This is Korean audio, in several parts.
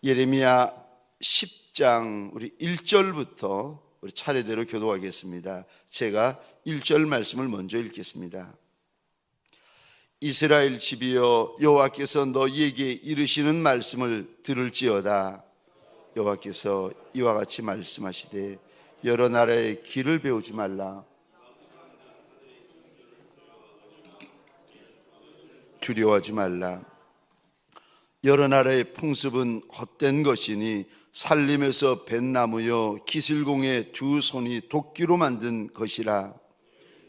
예레미야 10장 우리 1절부터 우리 차례대로 교도하겠습니다. 제가 1절 말씀을 먼저 읽겠습니다. 이스라엘 집이여, 여호와께서 너희에게 이르시는 말씀을 들을지어다. 여호와께서 이와 같이 말씀하시되 여러 나라의 길을 배우지 말라. 두려워하지 말라. 여러 나라의 풍습은 헛된 것이니 살림에서 뱃나무여 기슬공의 두 손이 도끼로 만든 것이라.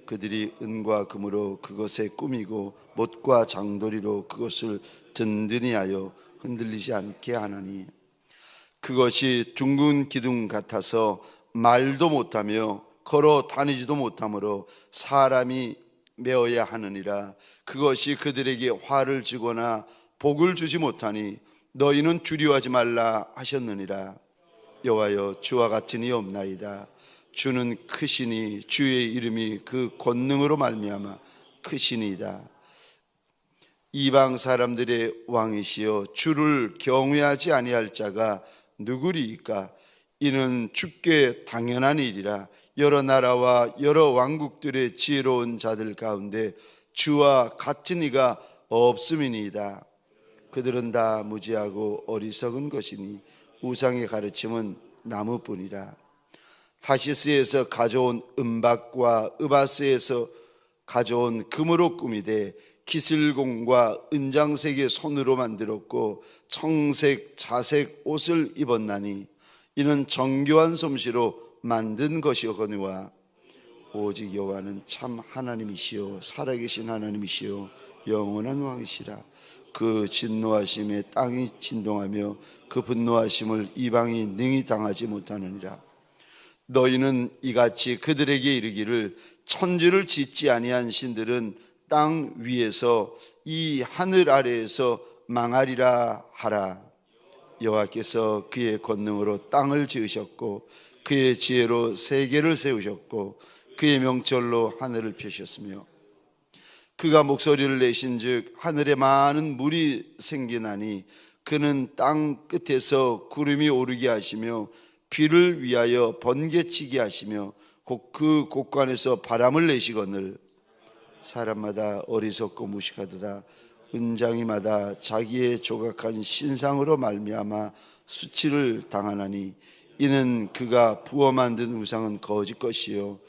그들이 은과 금으로 그것에 꾸미고 못과 장도리로 그것을 든든히 하여 흔들리지 않게 하나니 그것이 둥근 기둥 같아서 말도 못하며 걸어 다니지도 못하므로 사람이 메어야 하느니라. 그것이 그들에게 화를 주거나 복을 주지 못하니 너희는 두려워하지 말라 하셨느니라. 여호와여, 주와 같은 이 없나이다. 주는 크시니 주의 이름이 그 권능으로 말미암아 크시니이다. 이방 사람들의 왕이시여, 주를 경외하지 아니할 자가 누구리이까? 이는 주께 당연한 일이라. 여러 나라와 여러 왕국들의 지혜로운 자들 가운데 주와 같은 이가 없음이니이다. 그들은 다 무지하고 어리석은 것이니 우상의 가르침은 나무뿐이라. 타시스에서 가져온 은박과 으바스에서 가져온 금으로 꾸미되 기슬공과 은장색의 손으로 만들었고 청색, 자색 옷을 입었나니 이는 정교한 솜씨로 만든 것이거니와 오직 여호와는 참 하나님이시요 살아계신 하나님이시요 영원한 왕이시라. 그 진노하심에 땅이 진동하며 그 분노하심을 이방이 능히 당하지 못하느니라. 너희는 이같이 그들에게 이르기를 천지를 짓지 아니한 신들은 땅 위에서 이 하늘 아래에서 망하리라 하라. 여호와께서 그의 권능으로 땅을 지으셨고 그의 지혜로 세계를 세우셨고 그의 명철로 하늘을 펴셨으며 그가 목소리를 내신즉 하늘에 많은 물이 생기나니 그는 땅 끝에서 구름이 오르게 하시며 비를 위하여 번개치게 하시며 그 곳간에서 바람을 내시거늘 사람마다 어리석고 무식하도다. 은장이마다 자기의 조각한 신상으로 말미암아 수치를 당하나니 이는 그가 부어 만든 우상은 거짓 것이요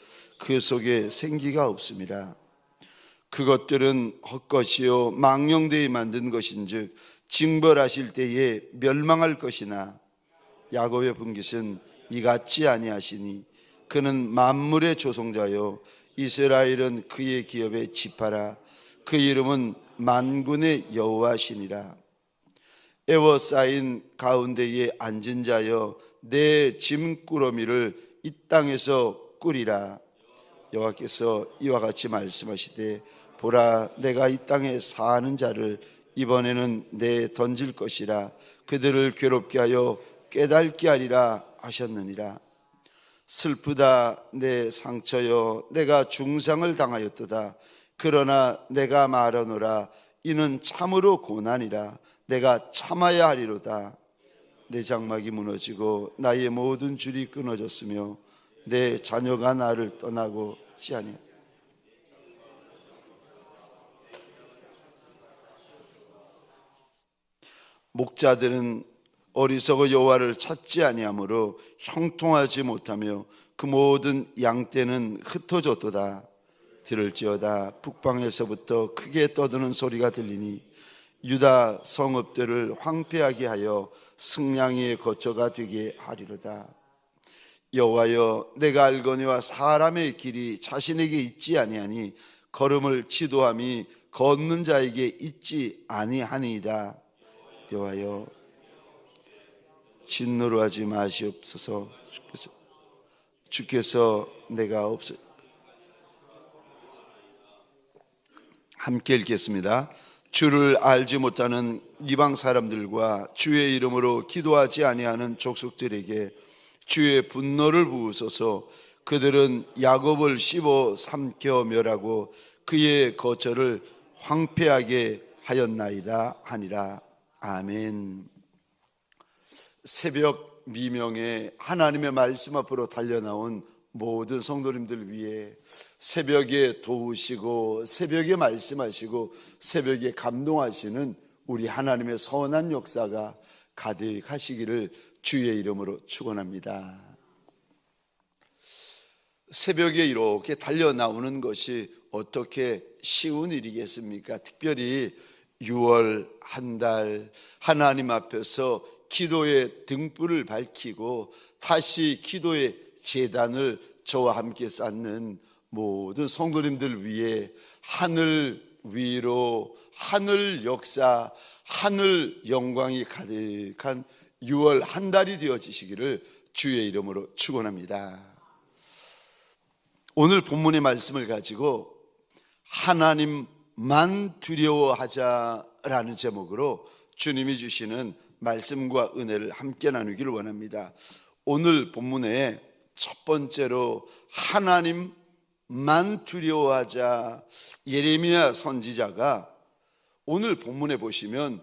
그 속에 생기가 없음이라. 그것들은 헛것이요 망령되이 만든 것인즉 징벌하실 때에 멸망할 것이나 야곱의 분깃은 이같이 아니하시니 그는 만물의 조성자요 이스라엘은 그의 기업의 지파라. 그 이름은 만군의 여호와시니라. 에워싸인 가운데에 앉은 자여 내 짐꾸러미를 이 땅에서 꾸리라. 여호와께서 이와 같이 말씀하시되 보라, 내가 이 땅에 사는 자를 이번에는 내 던질 것이라. 그들을 괴롭게 하여 깨닫게 하리라 하셨느니라. 슬프다 내 상처여, 내가 중상을 당하였도다. 그러나 내가 말하노라, 이는 참으로 고난이라. 내가 참아야 하리로다. 내 장막이 무너지고 나의 모든 줄이 끊어졌으며 내 자녀가 나를 떠나고 지하니 목자들은 어리석어 여호와를 찾지 아니하므로 형통하지 못하며 그 모든 양떼는 흩어졌도다. 들을지어다 북방에서부터 크게 떠드는 소리가 들리니 유다 성읍들을 황폐하게 하여 승냥이의 거처가 되게 하리로다. 여호와여, 내가 알거니와 사람의 길이 자신에게 있지 아니하니 걸음을 지도함이 걷는 자에게 있지 아니하니이다. 여호와여, 진노로 하지 마시옵소서. 주께서 내가 없어 함께 읽겠습니다. 주를 알지 못하는 이방 사람들과 주의 이름으로 기도하지 아니하는 족속들에게 주의 분노를 부으소서. 그들은 야곱을 씹어 삼켜 멸하고 그의 거처를 황폐하게 하였나이다 하니라. 아멘. 새벽 미명에 하나님의 말씀 앞으로 달려나온 모든 성도님들 위해 새벽에 도우시고 새벽에 말씀하시고 새벽에 감동하시는 우리 하나님의 선한 역사가 가득하시기를 주의 이름으로 축원합니다. 새벽에 이렇게 달려나오는 것이 어떻게 쉬운 일이겠습니까? 특별히 6월 한 달 하나님 앞에서 기도의 등불을 밝히고 다시 기도의 제단을 저와 함께 쌓는 모든 성도님들 위해 하늘 위로 하늘 역사, 하늘 영광이 가득한 6월 한 달이 되어지시기를 주의 이름으로 축원합니다. 오늘 본문의 말씀을 가지고 하나님만 두려워하자라는 제목으로 주님이 주시는 말씀과 은혜를 함께 나누기를 원합니다. 오늘 본문의 첫 번째로 하나님만 두려워하자, 예레미야 선지자가 오늘 본문에 보시면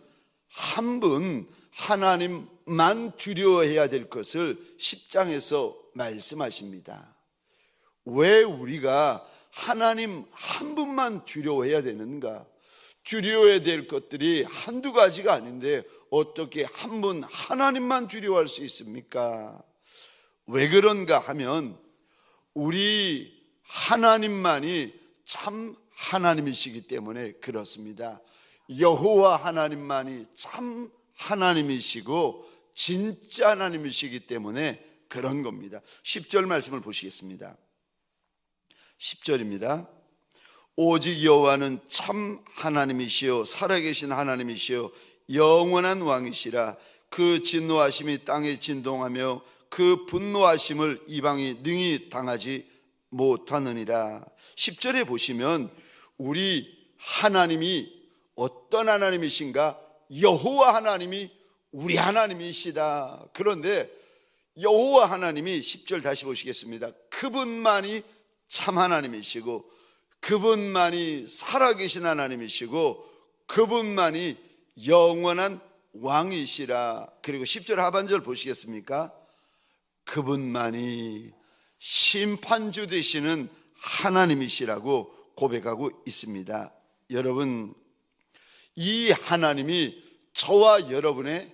한 분 하나님만 두려워해야 될 것을 10장에서 말씀하십니다. 왜 우리가 하나님 한 분만 두려워해야 되는가? 두려워해야 될 것들이 한두 가지가 아닌데 어떻게 한 분 하나님만 두려워할 수 있습니까? 왜 그런가 하면 우리 하나님만이 참 하나님이시기 때문에 그렇습니다. 여호와 하나님만이 참 하나님이시고 진짜 하나님이시기 때문에 그런 겁니다. 10절 말씀을 보시겠습니다. 10절입니다. 오직 여호와는 참 하나님이시요 살아계신 하나님이시요 영원한 왕이시라. 그 진노하심이 땅에 진동하며 그 분노하심을 이방이 능히 당하지 못하느니라. 10절에 보시면 우리 하나님이 어떤 하나님이신가? 여호와 하나님이 우리 하나님이시다. 그런데 여호와 하나님이 10절 다시 보시겠습니다. 그분만이 참 하나님이시고 그분만이 살아계신 하나님이시고 그분만이 영원한 왕이시라. 그리고 10절 하반절 보시겠습니까? 그분만이 심판주 되시는 하나님이시라고 고백하고 있습니다. 여러분, 이 하나님이 저와 여러분의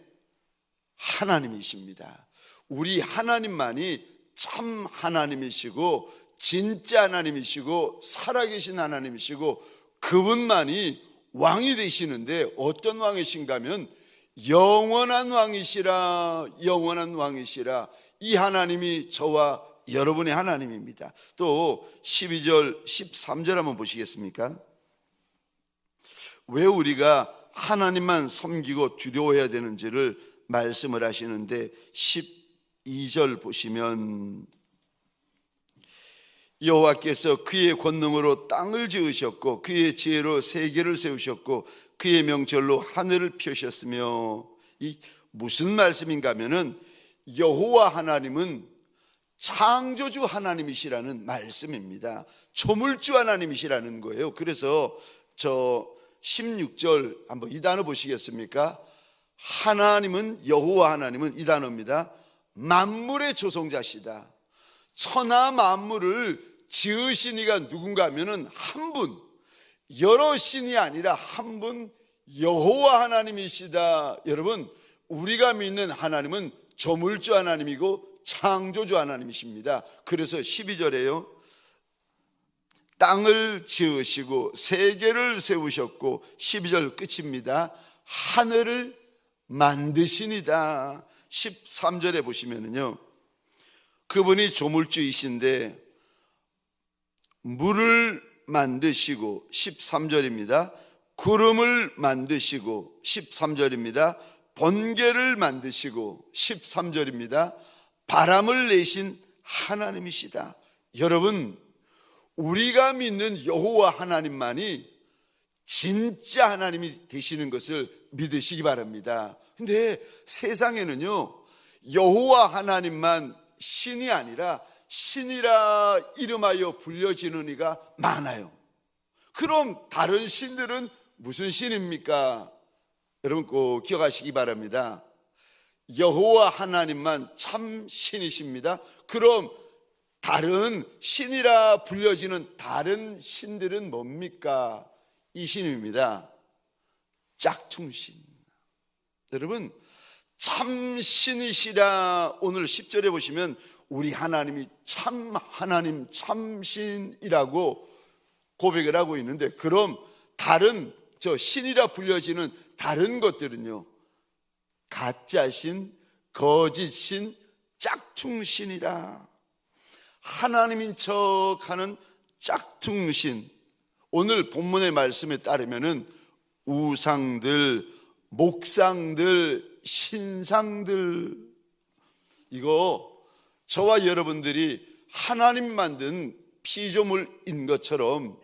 하나님이십니다. 우리 하나님만이 참 하나님이시고 진짜 하나님이시고 살아계신 하나님이시고 그분만이 왕이 되시는데 어떤 왕이신가 하면 영원한 왕이시라. 영원한 왕이시라. 이 하나님이 저와 여러분의 하나님입니다. 또 12절 13절 한번 보시겠습니까? 왜 우리가 하나님만 섬기고 두려워해야 되는지를 말씀을 하시는데 12절 보시면 여호와께서 그의 권능으로 땅을 지으셨고 그의 지혜로 세계를 세우셨고 그의 명철로 하늘을 펴셨으며, 이 무슨 말씀인가 하면은 여호와 하나님은 창조주 하나님이시라는 말씀입니다. 조물주 하나님이시라는 거예요. 그래서 저 16절 한번 이 단어 보시겠습니까? 하나님은, 여호와 하나님은 이 단어입니다. 만물의 조성자시다. 천하 만물을 지으신 이가 누군가 하면은 한 분, 여러 신이 아니라 한 분, 여호와 하나님이시다. 여러분, 우리가 믿는 하나님은 조물주 하나님이고 창조주 하나님이십니다. 그래서 12절에요, 땅을 지으시고 세계를 세우셨고, 12절 끝입니다. 하늘을 만드시니다. 13절에 보시면은요, 그분이 조물주이신데 물을 만드시고, 13절입니다. 구름을 만드시고, 13절입니다. 번개를 만드시고, 13절입니다. 바람을 내신 하나님이시다. 여러분, 우리가 믿는 여호와 하나님만이 진짜 하나님이 되시는 것을 믿으시기 바랍니다. 근데 세상에는요, 여호와 하나님만 신이 아니라 신이라 이름하여 불려지는 이가 많아요. 그럼 다른 신들은 무슨 신입니까? 여러분 꼭 기억하시기 바랍니다. 여호와 하나님만 참 신이십니다. 그럼 다른 신이라 불려지는 다른 신들은 뭡니까? 이 신입니다. 짝퉁신. 여러분, 참 신이시라 오늘 10절에 보시면 우리 하나님이 참 하나님 참신이라고 고백을 하고 있는데, 그럼 다른 신이라 불려지는 다른 것들은요, 가짜신, 거짓신, 짝퉁신이라. 하나님인 척하는 짝퉁신. 오늘 본문의 말씀에 따르면은 우상들, 목상들, 신상들, 이거 저와 여러분들이 하나님 만든 피조물인 것처럼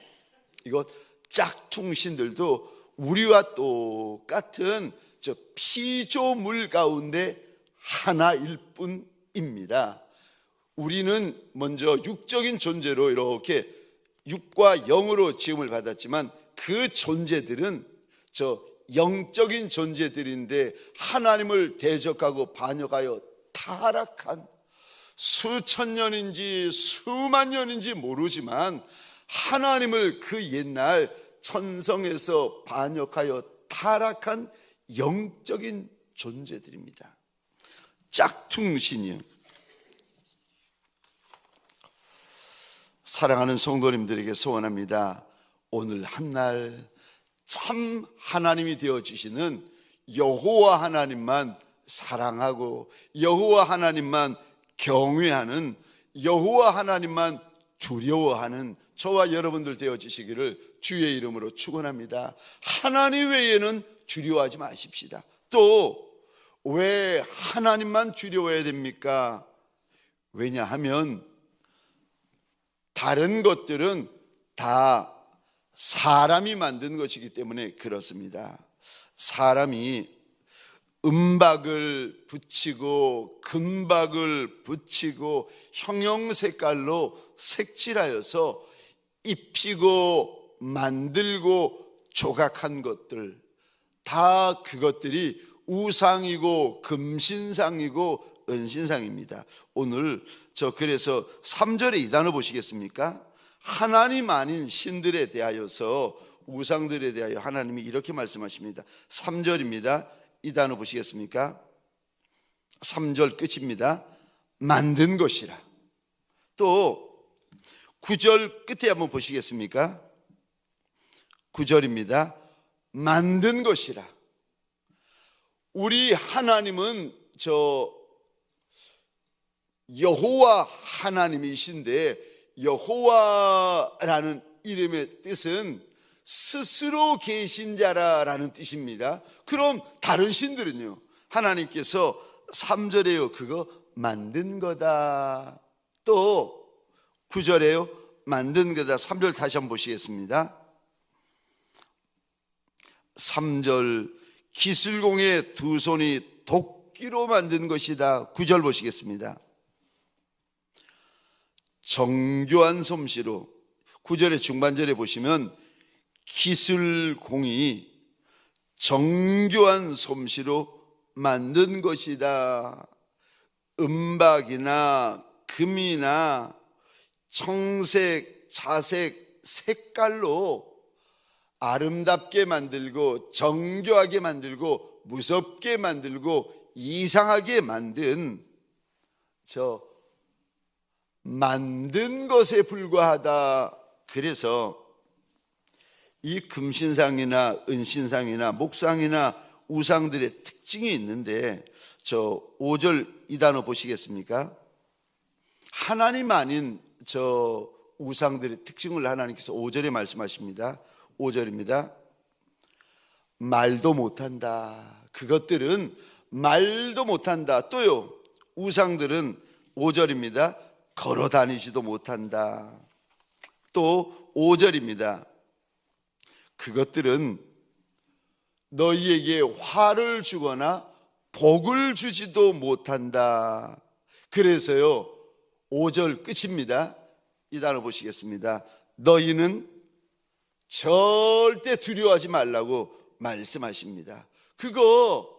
이거 짝퉁신들도 우리와 똑같은 피조물 가운데 하나일 뿐입니다. 우리는 먼저 육적인 존재로 이렇게 육과 영으로 지음을 받았지만 그 존재들은 영적인 존재들인데 하나님을 대적하고 반역하여 타락한, 수천 년인지 수만 년인지 모르지만 하나님을 그 옛날 천성에서 반역하여 타락한 영적인 존재들입니다. 짝퉁신이요. 사랑하는 성도님들에게 소원합니다. 오늘 한날 참 하나님이 되어주시는 여호와 하나님만 사랑하고 여호와 하나님만 경외하는, 여호와 하나님만 두려워하는 저와 여러분들 되어주시기를 주의 이름으로 축원합니다. 하나님 외에는 두려워하지 마십시다. 또 왜 하나님만 두려워해야 됩니까? 왜냐하면 다른 것들은 다 사람이 만든 것이기 때문에 그렇습니다. 사람이 은박을 붙이고 금박을 붙이고 형형색깔로 색칠하여서 입히고 만들고 조각한 것들, 다 그것들이 우상이고 금신상이고 은신상입니다. 오늘 그래서 3절에 이 단어 보시겠습니까? 하나님 아닌 신들에 대하여서, 우상들에 대하여 하나님이 이렇게 말씀하십니다. 3절입니다. 이 단어 보시겠습니까? 3절 끝입니다. 만든 것이라. 또 9절 끝에 한번 보시겠습니까? 9절입니다. 만든 것이라. 우리 하나님은 여호와 하나님이신데, 여호와라는 이름의 뜻은 스스로 계신 자라는 뜻입니다. 그럼 다른 신들은요, 하나님께서 3절에요, 그거 만든 거다. 또 9절에요, 만든 거다. 3절 다시 한번 보시겠습니다. 3절, 기술공의 두 손이 도끼로 만든 것이다. 9절 보시겠습니다. 정교한 솜씨로, 9절의 중반절에 보시면 기술공이 정교한 솜씨로 만든 것이다. 은박이나 금이나 청색, 자색, 색깔로 아름답게 만들고 정교하게 만들고 무섭게 만들고 이상하게 만든 만든 것에 불과하다. 그래서 이 금신상이나 은신상이나 목상이나 우상들의 특징이 있는데, 5절 이 단어 보시겠습니까? 하나님 아닌 우상들의 특징을 하나님께서 5절에 말씀하십니다. 5절입니다. 말도 못한다. 그것들은 말도 못한다. 또요, 우상들은 5절입니다. 걸어 다니지도 못한다. 또 5절입니다. 그것들은 너희에게 화를 주거나 복을 주지도 못한다. 그래서요, 5절 끝입니다. 이 단어 보시겠습니다. 너희는 절대 두려워하지 말라고 말씀하십니다. 그거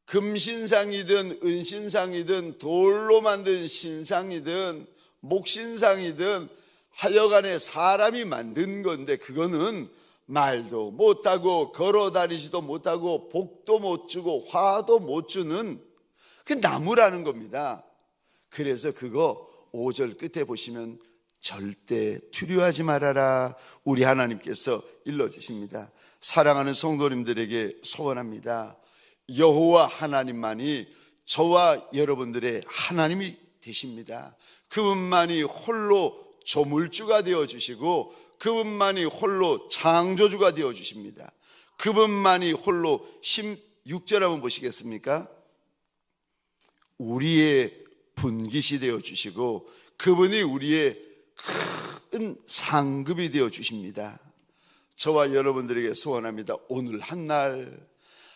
금신상이든 은신상이든 돌로 만든 신상이든 목신상이든 하여간에 사람이 만든 건데, 그거는 말도 못하고 걸어다니지도 못하고 복도 못 주고 화도 못 주는 그 나무라는 겁니다. 그래서 그거 5절 끝에 보시면 절대 두려워하지 말아라, 우리 하나님께서 일러주십니다. 사랑하는 성도님들에게 소원합니다. 여호와 하나님만이 저와 여러분들의 하나님이 되십니다. 그분만이 홀로 조물주가 되어주시고, 그분만이 홀로 창조주가 되어주십니다. 그분만이 홀로 16절 한번 보시겠습니까? 우리의 분깃이 되어주시고, 그분이 우리의 큰 상급이 되어주십니다. 저와 여러분들에게 소원합니다. 오늘 한날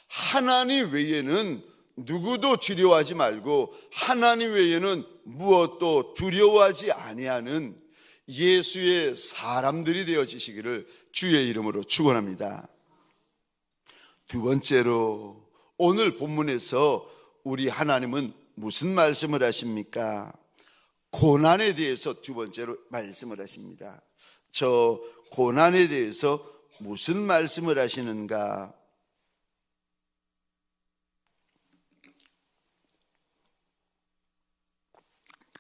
하나님 외에는 누구도 두려워하지 말고, 하나님 외에는 무엇도 두려워하지 아니하는 예수의 사람들이 되어지시기를 주의 이름으로 축원합니다. 두 번째로, 오늘 본문에서 우리 하나님은 무슨 말씀을 하십니까? 고난에 대해서 두 번째로 말씀을 하십니다. 저 고난에 대해서 무슨 말씀을 하시는가?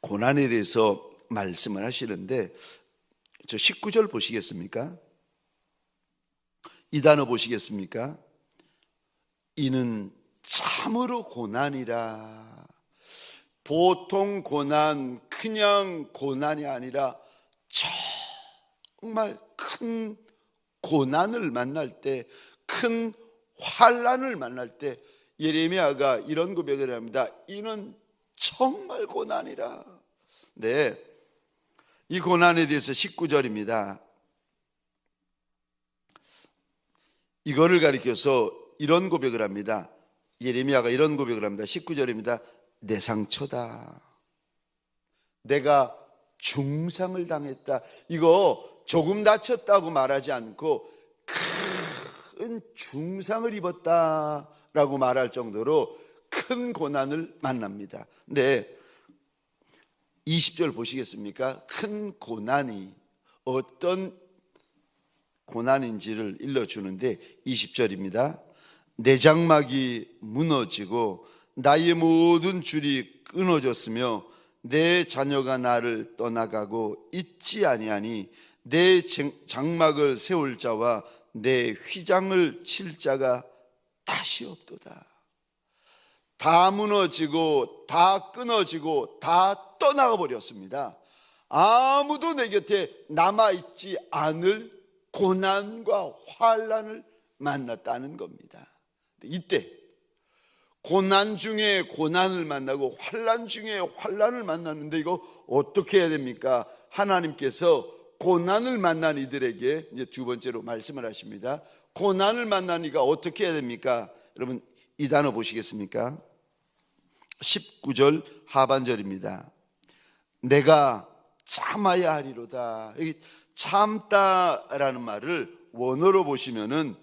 고난에 대해서 말씀을 하시는데, 저 19절 보시겠습니까? 이 단어 보시겠습니까? 이는 참으로 고난이라. 보통 고난, 그냥 고난이 아니라 정말 큰 고난을 만날 때, 큰 환난을 만날 때 예레미야가 이런 고백을 합니다. 이는 정말 고난이라. 네, 이 고난에 대해서 19절입니다. 이거를 가리켜서 이런 고백을 합니다. 예레미야가 이런 고백을 합니다. 19절입니다. 내 상처다. 내가 중상을 당했다. 이거 조금 다쳤다고 말하지 않고 큰 중상을 입었다라고 말할 정도로 큰 고난을 만납니다. 네, 20절 보시겠습니까? 큰 고난이 어떤 고난인지를 일러주는데 20절입니다. 내 장막이 무너지고 나의 모든 줄이 끊어졌으며 내 자녀가 나를 떠나가고 있지 아니하니 내 장막을 세울 자와 내 휘장을 칠 자가 다시 없도다. 다 무너지고 다 끊어지고 다 떠나가 버렸습니다. 아무도 내 곁에 남아있지 않을 고난과 환난을 만났다는 겁니다. 이때 고난 중에 고난을 만나고 환난 중에 환난을 만났는데 이거 어떻게 해야 됩니까? 하나님께서 고난을 만난 이들에게 이제 두 번째로 말씀을 하십니다. 고난을 만난 이가 어떻게 해야 됩니까? 여러분 이 단어 보시겠습니까? 19절 하반절입니다. 내가 참아야 하리로다. 여기 참다라는 말을 원어로 보시면은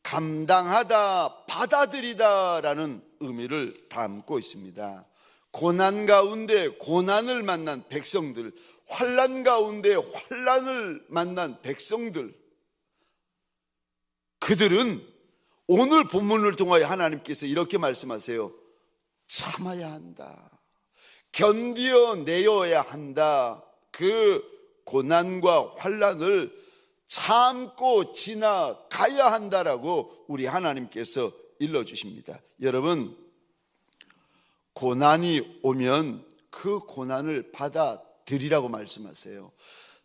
감당하다, 받아들이다라는 의미를 담고 있습니다. 고난 가운데 고난을 만난 백성들, 환난 가운데 환난을 만난 백성들, 그들은 오늘 본문을 통하여 하나님께서 이렇게 말씀하세요. 참아야 한다. 견디어내야 한다. 그 고난과 환난을 참고 지나가야 한다라고 우리 하나님께서 일러주십니다. 여러분, 고난이 오면 그 고난을 받아들이라고 말씀하세요.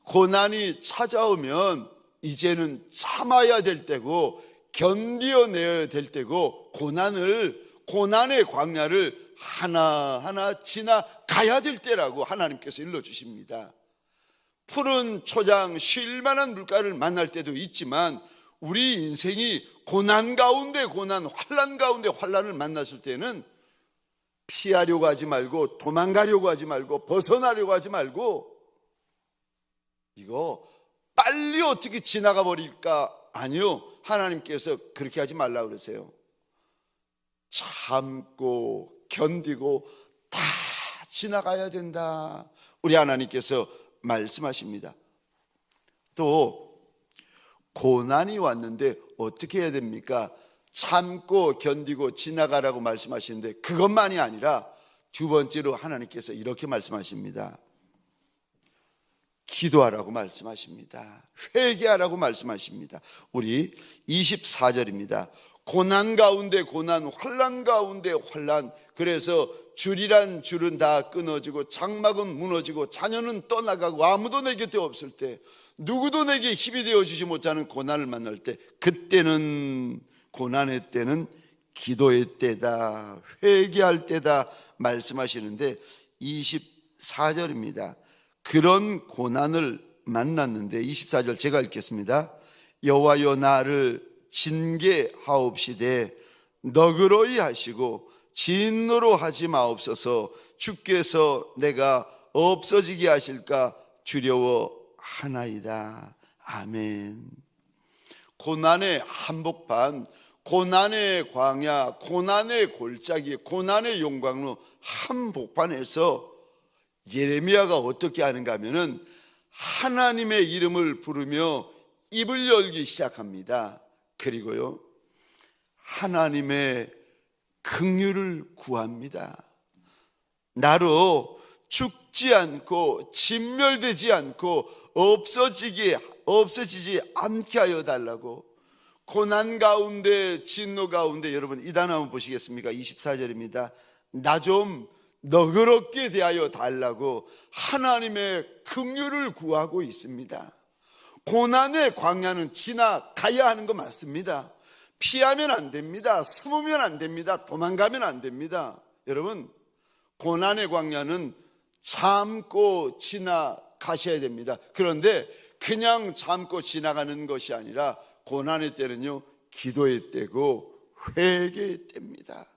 고난이 찾아오면 이제는 참아야 될 때고 견디어내야 될 때고 고난의 광야를 하나하나 지나가야 될 때라고 하나님께서 일러주십니다. 푸른 초장, 쉴만한 물가를 만날 때도 있지만 우리 인생이 고난 가운데 고난, 환난 가운데 환난을 만났을 때는 피하려고 하지 말고 도망가려고 하지 말고 벗어나려고 하지 말고 이거 빨리 어떻게 지나가 버릴까? 아니요, 하나님께서 그렇게 하지 말라고 그러세요. 참고 견디고 다 지나가야 된다. 우리 하나님께서 말씀하십니다. 또 고난이 왔는데 어떻게 해야 됩니까? 참고 견디고 지나가라고 말씀하시는데 그것만이 아니라 두 번째로 하나님께서 이렇게 말씀하십니다. 기도하라고 말씀하십니다. 회개하라고 말씀하십니다. 우리 24절입니다. 고난 가운데 고난, 환난 가운데 환난. 그래서 줄이란 줄은 다 끊어지고 장막은 무너지고 자녀는 떠나가고 아무도 내 곁에 없을 때, 누구도 내게 힘이 되어주지 못하는 고난을 만날 때, 그때는, 고난의 때는 기도의 때다, 회개할 때다 말씀하시는데 24절입니다. 그런 고난을 만났는데 24절 제가 읽겠습니다. 여호와여 나를 징계하옵시되 너그러이 하시고 진노로 하지 마옵소서. 주께서 내가 없어지게 하실까 두려워하나이다. 아멘. 고난의 한복판, 고난의 광야, 고난의 골짜기, 고난의 용광로 한복판에서 예레미야가 어떻게 하는가 하면은 하나님의 이름을 부르며 입을 열기 시작합니다. 그리고요, 하나님의 긍휼을 구합니다. 나로 죽지 않고 진멸되지 않고 없어지지 않게 하여 달라고. 고난 가운데, 진노 가운데, 여러분 이 단어 한번 보시겠습니까? 24절입니다. 나 좀 너그럽게 대하여 달라고 하나님의 긍휼을 구하고 있습니다. 고난의 광야는 지나가야 하는 거 맞습니다. 피하면 안 됩니다. 숨으면 안 됩니다. 도망가면 안 됩니다. 여러분, 고난의 광야는 참고 지나가셔야 됩니다. 그런데 그냥 참고 지나가는 것이 아니라 고난의 때는요, 기도의 때고 회개의 때입니다.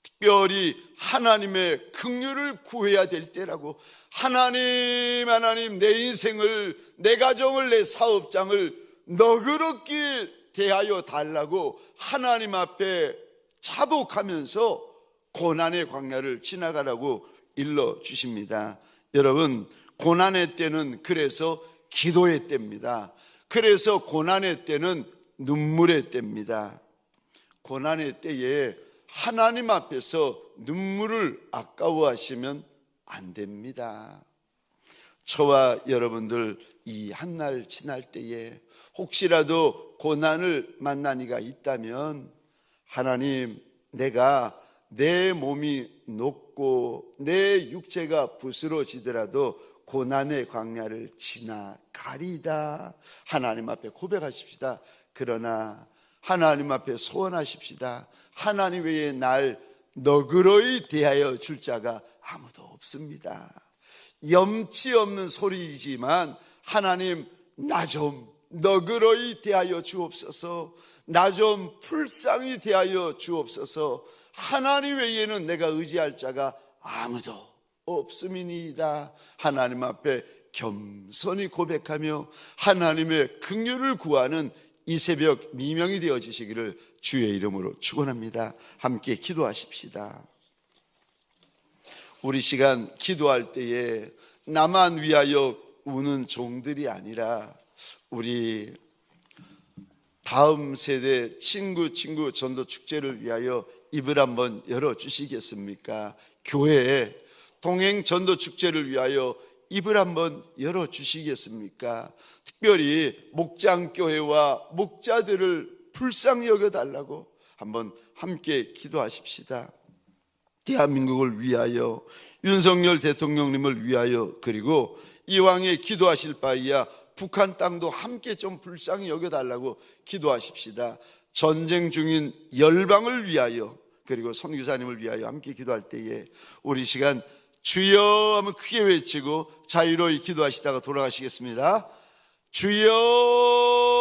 특별히 하나님의 긍휼을 구해야 될 때라고. 하나님 내 인생을, 내 가정을, 내 사업장을 너그럽게 대하여 달라고 하나님 앞에 자복하면서 고난의 광야를 지나가라고 일러주십니다. 여러분, 고난의 때는 그래서 기도의 때입니다. 그래서 고난의 때는 눈물의 때입니다. 고난의 때에 하나님 앞에서 눈물을 아까워하시면 안 됩니다. 저와 여러분들 이 한날 지날 때에 혹시라도 고난을 만난 이가 있다면, 하나님, 내가 내 몸이 녹고 내 육체가 부스러지더라도 고난의 광야를 지나가리다. 하나님 앞에 고백하십시다. 그러나 하나님 앞에 소원하십시다. 하나님 외에 날 너그러이 대하여 줄 자가 아무도 없습니다. 염치 없는 소리이지만, 하나님, 나 좀 너그러이 대하여 주옵소서. 나 좀 불쌍히 대하여 주옵소서. 하나님 외에는 내가 의지할 자가 아무도 없음이니이다. 하나님 앞에 겸손히 고백하며 하나님의 긍휼을 구하는 이 새벽 미명이 되어지시기를 주의 이름으로 축원합니다. 함께 기도하십시다. 우리 시간 기도할 때에 나만 위하여 우는 종들이 아니라 우리 다음 세대 친구 전도 축제를 위하여 입을 한번 열어주시겠습니까? 교회에 동행 전도 축제를 위하여 입을 한번 열어주시겠습니까? 특별히 목장교회와 목자들을 불쌍히 여겨달라고 한번 함께 기도하십시다. 대한민국을 위하여, 윤석열 대통령님을 위하여, 그리고 이왕에 기도하실 바이야 북한 땅도 함께 좀 불쌍히 여겨달라고 기도하십시다. 전쟁 중인 열방을 위하여, 그리고 선교사님을 위하여 함께 기도할 때에 우리 시간 주여 하면 크게 외치고 자유로이 기도하시다가 돌아가시겠습니다. 주여